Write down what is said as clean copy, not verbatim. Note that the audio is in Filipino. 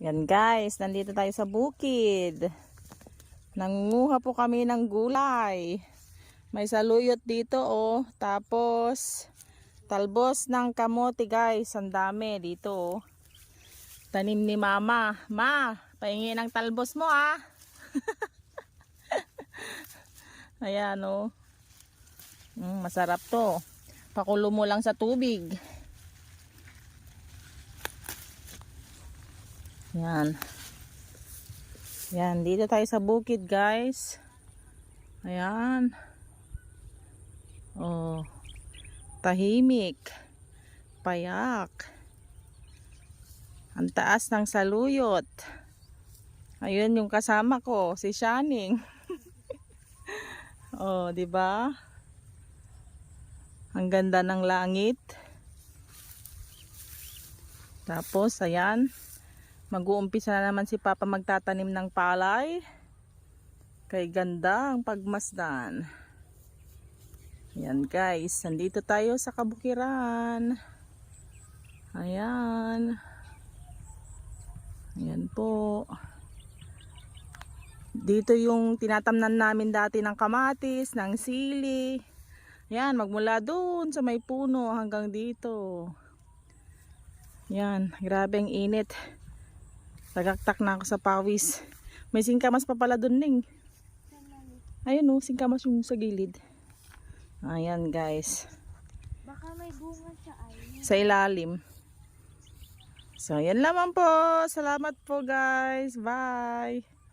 Yan guys, nandito tayo sa bukid. Nangunguha po kami ng gulay. May saluyot dito oh. Tapos talbos ng kamote guys. Ang dami dito oh. Tanim ni mama. Ma, pahingi ng talbos mo ah. Ayan oh. Masarap to. Pakulo mo lang sa tubig. Yan. Yan, dito tayo sa bukid, guys. Ayan. Oh. Tahimik. Payak. Ang taas ng saluyot. Ayun yung kasama ko, si Shining. Oh, 'di ba? Ang ganda ng langit. Tapos, ayan. Mag-uumpisa na naman si Papa magtatanim ng palay. Kay ganda ang pagmasdan. Ayan guys, nandito tayo sa kabukiran. Ayan. Ayan po. Dito yung tinatamnan namin dati ng kamatis, ng sili. Ayan, magmula doon sa may puno hanggang dito. Ayan, grabe ang init. Tagaktak na ako sa pawis. May singkamas pa pala dun, Ning. Ayun o, singkamas yung sa gilid. Ayan guys. Baka may bunga siya ay. Sa ilalim. So, yan lamang po. Salamat po guys. Bye.